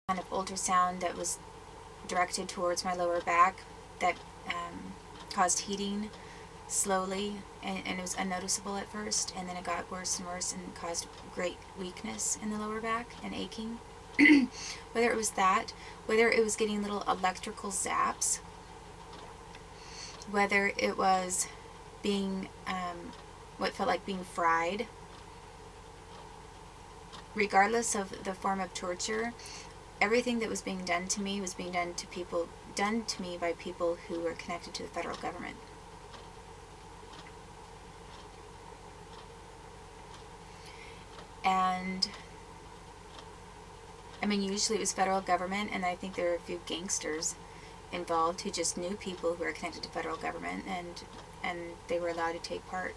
kind of ultrasound that was directed towards my lower back that caused heating slowly, and it was unnoticeable at first, and then it got worse and worse and caused great weakness in the lower back and aching. Whether it was that, whether it was getting little electrical zaps, whether it was being what felt like being fried, regardless of the form of torture, everything that was being done to me was being done to me by people who were connected to the federal government. And I mean, usually it was federal government, and I think there were a few gangsters involved who just knew people who were connected to federal government, and they were allowed to take part.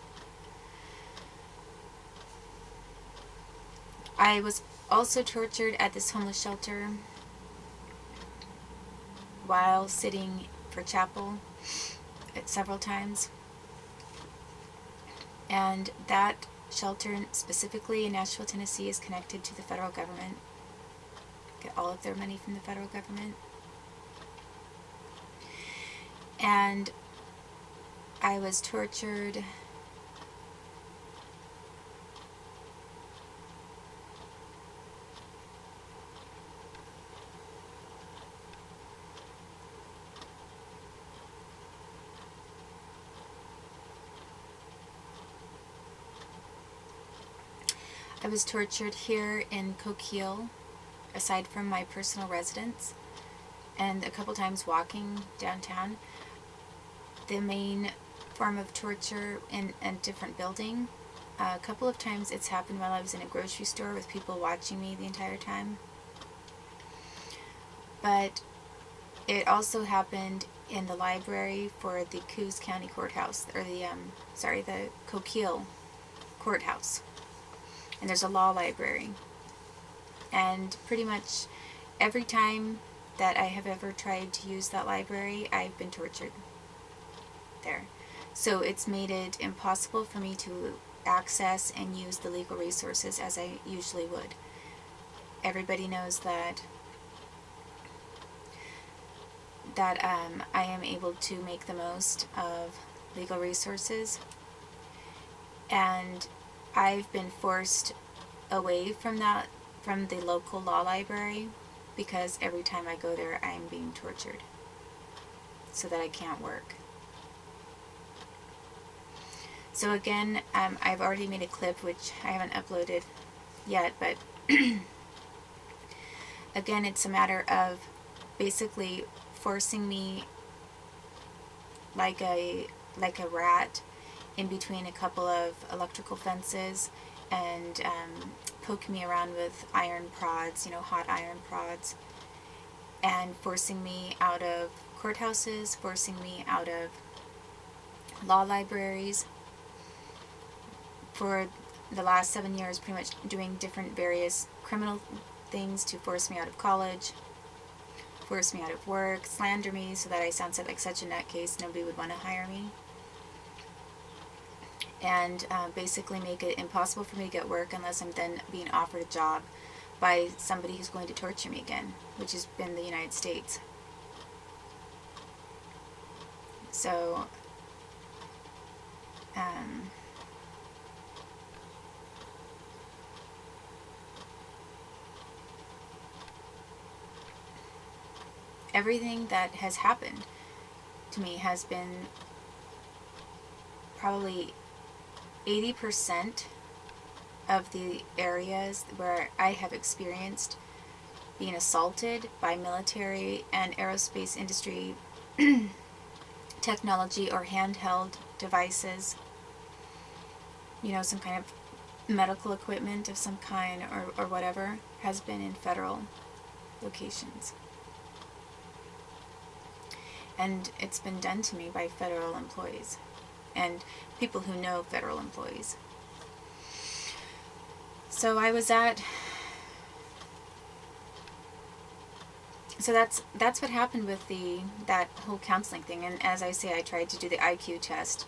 I was also tortured at this homeless shelter while sitting for chapel several times. And that shelter specifically in Nashville, Tennessee is connected to the federal government. Get all of their money from the federal government. And I was tortured here in Coquille, aside from my personal residence, and a couple times walking downtown. The main form of torture in a different building. A couple of times it's happened while I was in a grocery store with people watching me the entire time. But it also happened in the library for the Coos County Courthouse, or the Coquille Courthouse. And there's a law library. And pretty much every time that I have ever tried to use that library, I've been tortured there. So it's made it impossible for me to access and use the legal resources as I usually would. Everybody knows that I am able to make the most of legal resources, and I've been forced away from the local law library, because every time I go there I'm being tortured so that I can't work. So again, I've already made a clip which I haven't uploaded yet, but again, it's a matter of basically forcing me like a rat in between a couple of electrical fences, and poking me around with iron prods, hot iron prods, and forcing me out of courthouses, forcing me out of law libraries. For the last 7 years, pretty much doing different various criminal things to force me out of college, force me out of work, slander me so that I sound like such a nutcase nobody would want to hire me, and basically make it impossible for me to get work unless I'm then being offered a job by somebody who's going to torture me again, which has been the United States. So everything that has happened to me has been probably 80% of the areas where I have experienced being assaulted by military and aerospace industry technology or handheld devices, some kind of medical equipment of some kind or whatever, has been in federal locations. And it's been done to me by federal employees and people who know federal employees. So that's what happened with that whole counseling thing. And as I say, I tried to do the IQ test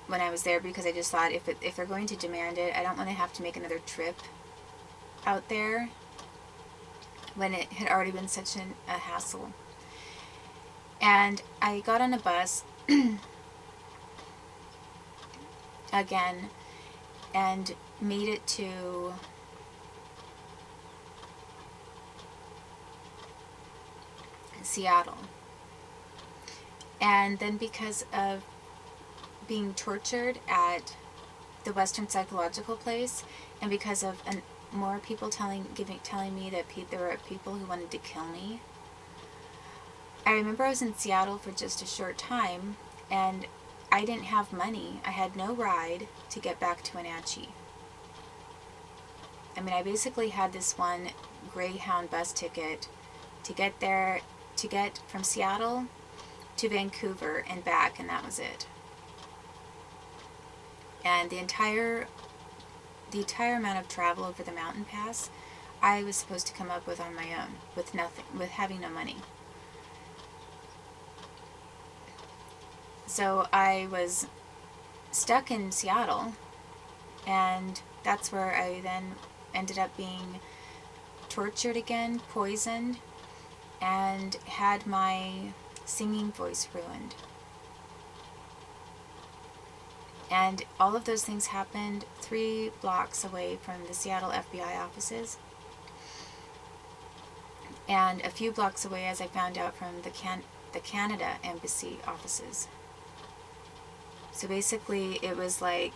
when I was there, because I just thought if they're going to demand it, I don't want to have to make another trip out there when it had already been such a hassle. And I got on a bus again and made it to Seattle. And then because of being tortured at the Western Psychological Place, and because of more people telling me that there were people who wanted to kill me, I remember I was in Seattle for just a short time, and I didn't have money. I had no ride to get back to Wenatchee. I mean, I basically had this one Greyhound bus ticket to get there, to get from Seattle to Vancouver and back, and that was it. And the entire amount of travel over the mountain pass, I was supposed to come up with on my own, with nothing, with having no money. So I was stuck in Seattle, and that's where I then ended up being tortured again, poisoned, and had my singing voice ruined. And all of those things happened 3 blocks away from the Seattle FBI offices, and a few blocks away, as I found out, from the Canada Embassy offices. So basically, it was like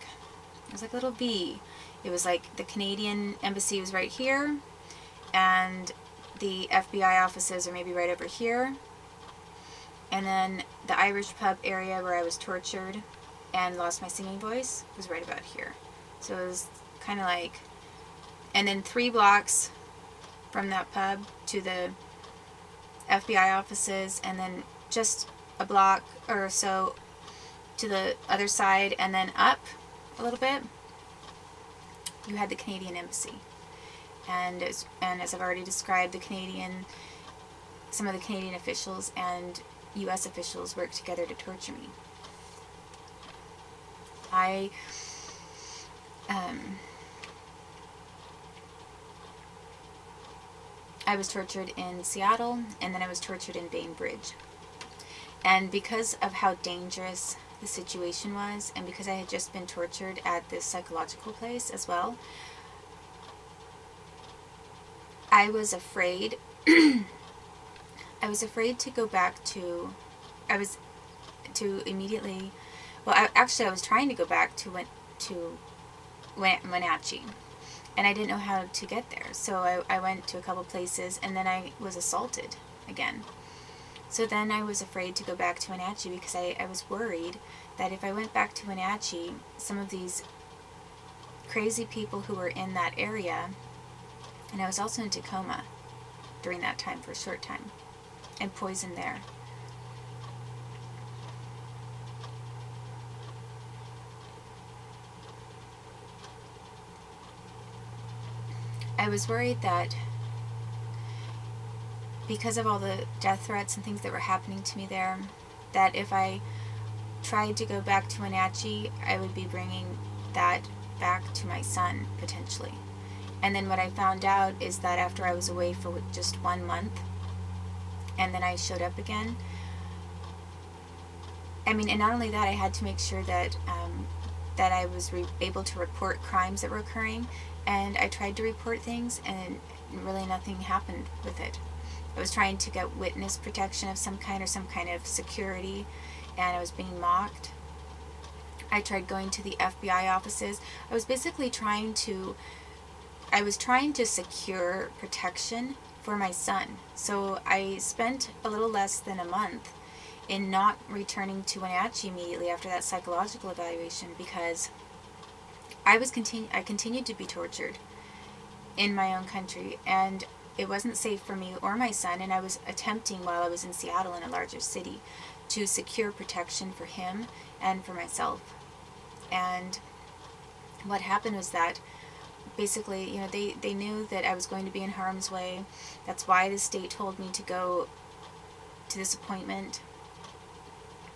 a little V. It was like the Canadian Embassy was right here, and the FBI offices are maybe right over here, and then the Irish pub area where I was tortured and lost my singing voice was right about here. So it was kind of like, and then 3 blocks from that pub to the FBI offices, and then just a block or so to the other side, and then up a little bit, you had the Canadian Embassy. And as I've already described, some of the Canadian officials and U.S. officials worked together to torture me. I was tortured in Seattle, and then I was tortured in Bainbridge. And because of how dangerous the situation was, and because I had just been tortured at this psychological place as well, I was afraid. I was afraid to go back to. I was trying to go back to Wenatchee, and I didn't know how to get there. So I went to a couple places, and then I was assaulted again. So then I was afraid to go back to Wenatchee because I was worried that if I went back to Wenatchee, some of these crazy people who were in that area, and I was also in Tacoma during that time for a short time, and poisoned there. I was worried that because of all the death threats and things that were happening to me there, that if I tried to go back to Wenatchee, I would be bringing that back to my son, potentially. And then what I found out is that after I was away for just 1 month, and then I showed up again, and not only that, I had to make sure that that I was able to report crimes that were occurring, and I tried to report things, and really nothing happened with it. I was trying to get witness protection of some kind, or some kind of security, and I was being mocked. I tried going to the FBI offices. I was basically trying to secure protection for my son. So I spent a little less than a month in not returning to Wenatchee immediately after that psychological evaluation, because I continued to be tortured in my own country, and it wasn't safe for me or my son, and I was attempting, while I was in Seattle, in a larger city, to secure protection for him and for myself. And what happened was that basically, they knew that I was going to be in harm's way. That's why the state told me to go to this appointment,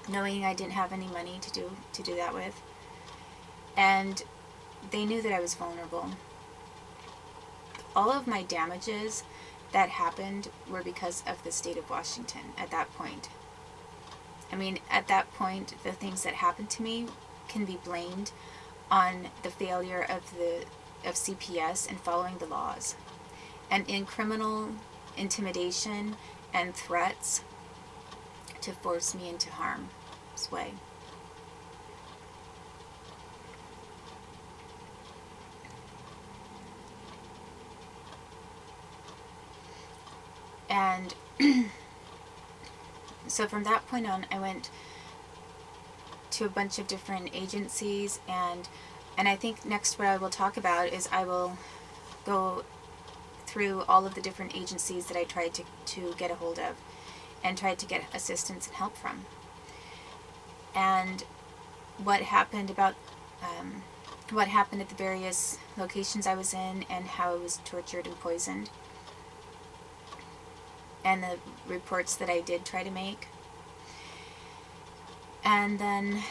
knowing I didn't have any money to do that with. And they knew that I was vulnerable. All of my damages that happened were because of the state of Washington at that point. I mean, at that point, the things that happened to me can be blamed on the failure of CPS in following the laws. And in criminal intimidation and threats to force me into harm's way. And so from that point on, I went to a bunch of different agencies, and I think next what I will talk about is I will go through all of the different agencies that I tried to get a hold of and tried to get assistance and help from. And what happened about what happened at the various locations I was in, and how I was tortured and poisoned, and the reports that I did try to make. And then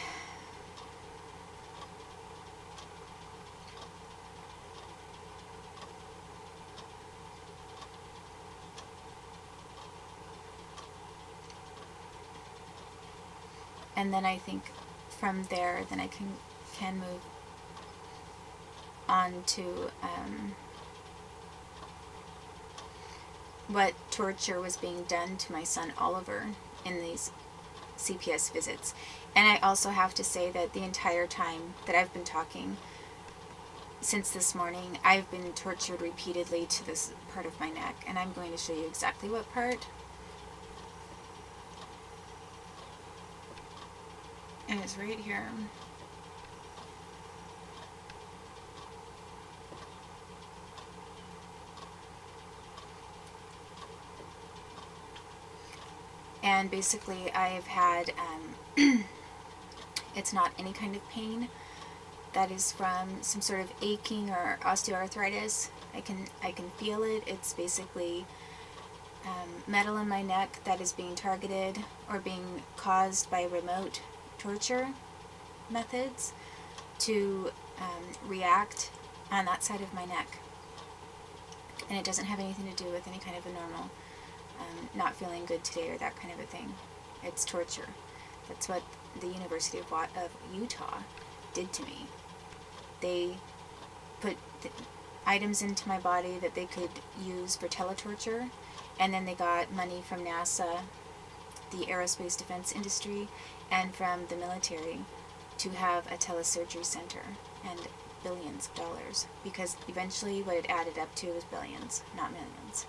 I think from there, then I can move on to what torture was being done to my son Oliver in these CPS visits. And I also have to say that the entire time that I've been talking, since this morning, I've been tortured repeatedly to this part of my neck, and I'm going to show you exactly what part. And it's right here. And basically I've had, it's not any kind of pain. That is from some sort of aching or osteoarthritis. I can feel it. It's basically metal in my neck that is being targeted or being caused by remote torture methods to react on that side of my neck. And it doesn't have anything to do with any kind of a normal not feeling good today or that kind of a thing. It's torture. That's what the University of Utah did to me. They put items into my body that they could use for teletorture, and then they got money from NASA, the aerospace defense industry, and from the military to have a telesurgery center, and billions of dollars, because eventually what it added up to was billions, not millions.